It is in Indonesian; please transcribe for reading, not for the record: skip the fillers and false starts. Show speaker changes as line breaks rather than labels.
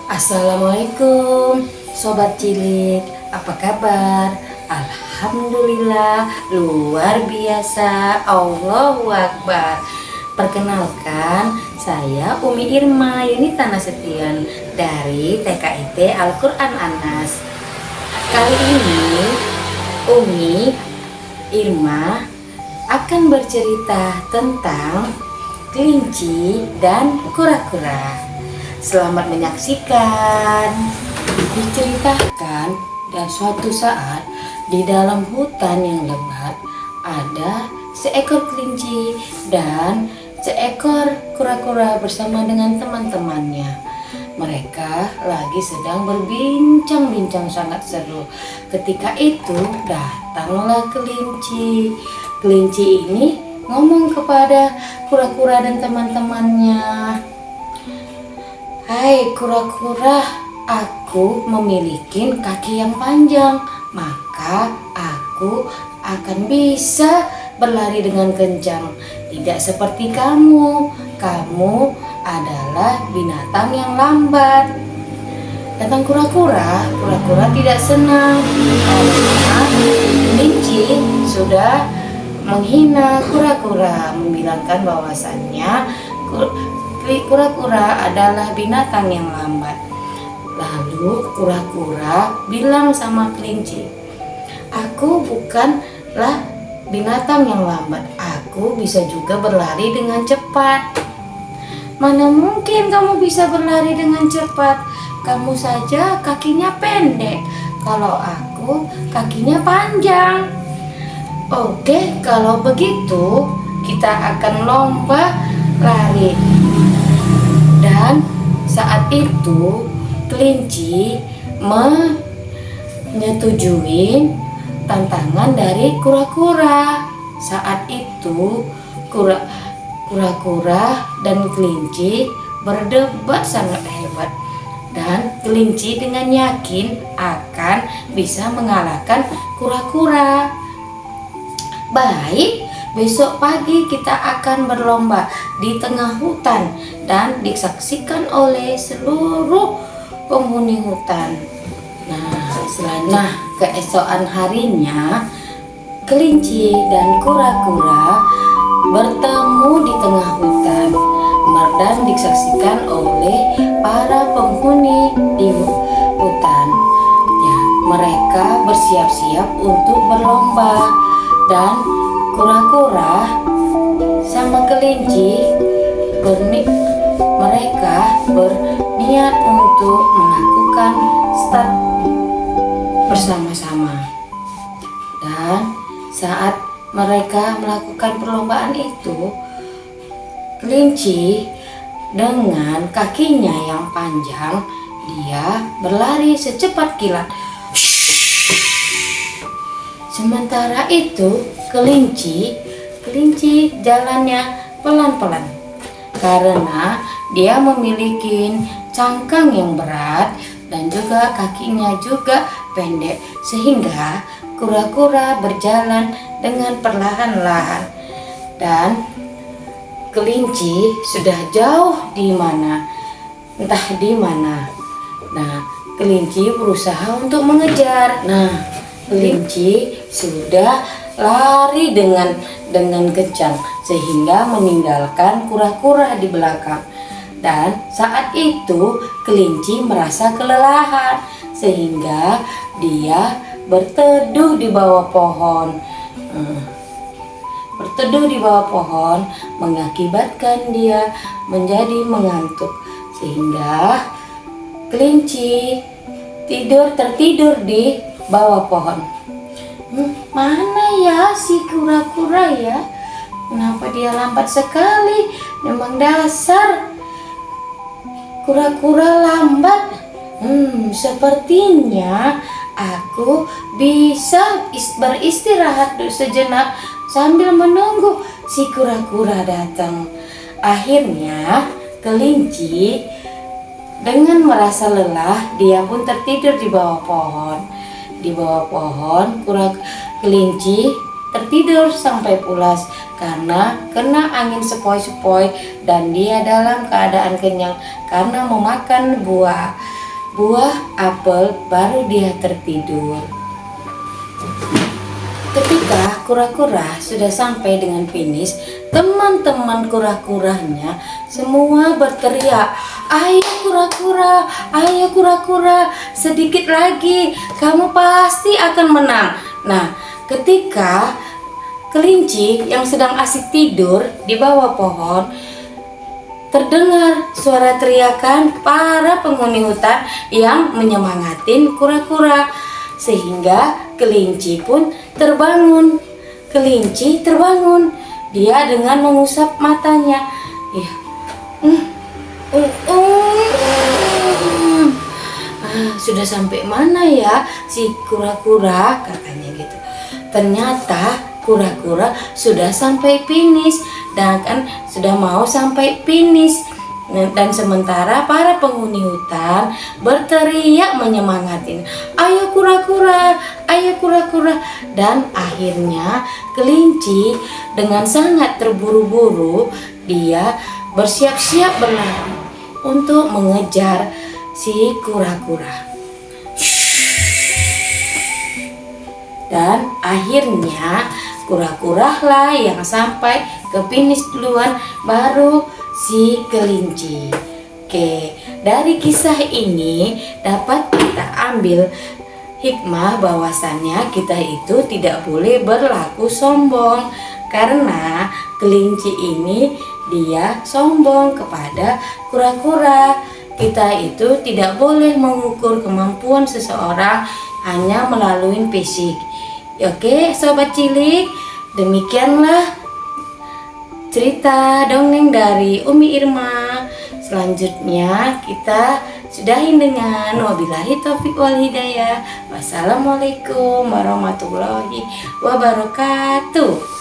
Assalamualaikum Sobat Cilik, apa kabar? Alhamdulillah, luar biasa, Allahu Akbar. Perkenalkan, saya Umi Irma Yunita Nasution dari TKIT Al-Quran Anas. Kali ini Umi Irma akan bercerita tentang kelinci dan kura-kura. Selamat menyaksikan. Diceritakan, dan suatu saat di dalam hutan yang lebat ada seekor kelinci dan seekor kura-kura bersama dengan teman-temannya. Mereka lagi sedang berbincang-bincang sangat seru. Ketika itu datanglah kelinci. Kelinci ini ngomong kepada kura-kura dan teman-temannya, "Hai kura-kura, aku memiliki kaki yang panjang, maka aku akan bisa berlari dengan kencang. Tidak seperti kamu, kamu adalah binatang yang lambat." Datang kura-kura, kura-kura tidak senang karena kelinci sudah menghina kura-kura, membilangkan bahwasannya kura-kura adalah binatang yang lambat. Lalu kura-kura bilang sama kelinci, "Aku bukanlah binatang yang lambat, aku bisa juga berlari dengan cepat." "Mana mungkin kamu bisa berlari dengan cepat? Kamu saja kakinya pendek, kalau aku kakinya panjang." "Oke, kalau begitu kita akan lomba lari." Dan saat itu kelinci menyetujui tantangan dari kura-kura. Saat itu kura-kura dan kelinci berdebat sangat hebat, dan kelinci dengan yakin akan bisa mengalahkan kura-kura. "Baik, besok pagi kita akan berlomba di tengah hutan dan disaksikan oleh seluruh penghuni hutan." Nah, keesokan harinya kelinci dan kura-kura bertemu di tengah hutan dan disaksikan oleh para penghuni di hutan. Ya, mereka bersiap-siap untuk berlomba, dan kura-kura sama kelinci mereka berniat untuk melakukan start bersama-sama. Dan saat mereka melakukan perlombaan itu, kelinci dengan kakinya yang panjang, dia berlari secepat kilat. Sementara itu kelinci jalannya pelan-pelan karena dia memiliki cangkang yang berat dan juga kakinya juga pendek, sehingga kura-kura berjalan dengan perlahan-lahan. Dan kelinci sudah jauh entah di mana. Kelinci berusaha untuk mengejar. Kelinci sudah lari dengan kencang sehingga meninggalkan kura-kura di belakang. Dan saat itu kelinci merasa kelelahan sehingga dia berteduh di bawah pohon. Berteduh di bawah pohon mengakibatkan dia menjadi mengantuk, sehingga kelinci tertidur di bawah pohon. Mana ya si kura-kura ya? Kenapa dia lambat sekali? Memang dasar kura-kura lambat. Sepertinya aku bisa beristirahat sejenak sambil menunggu si kura-kura datang. Akhirnya kelinci dengan merasa lelah, dia pun tertidur di bawah pohon. Di bawah pohon, kelinci tertidur sampai pulas karena kena angin sepoi-sepoi dan dia dalam keadaan kenyang karena memakan buah. buah apel baru dia tertidur. Ketika kura-kura sudah sampai dengan finish, teman-teman kura-kuranya semua berteriak, "Ayo kura-kura, ayo kura-kura, sedikit lagi, kamu pasti akan menang." Nah, ketika kelinci yang sedang asik tidur di bawah pohon, terdengar suara teriakan para penghuni hutan yang menyemangatin kura-kura, sehingga kelinci pun terbangun. Kelinci terbangun, dia dengan mengusap matanya. Ya, sudah sampai mana ya si kura-kura, katanya gitu. Ternyata kura-kura sudah sampai finish dan kan sudah mau sampai finish. Dan sementara para penghuni hutan berteriak menyemangatin, "Ayo kura-kura, ayo kura-kura." Dan akhirnya kelinci dengan sangat terburu-buru, dia bersiap-siap berlari untuk mengejar si kura-kura. Dan akhirnya kura-kura lah yang sampai ke finish duluan, baru si kelinci. Oke, dari kisah ini dapat kita ambil hikmah bahwasannya kita itu tidak boleh berlaku sombong, karena kelinci ini dia sombong kepada kura-kura. Kita itu tidak boleh mengukur kemampuan seseorang hanya melalui fisik. Oke, sobat cilik, demikianlah cerita dongeng dari Umi Irma. Selanjutnya kita sudahin dengan wabillahi taufiq wal hidayah. Wassalamualaikum warahmatullahi wabarakatuh.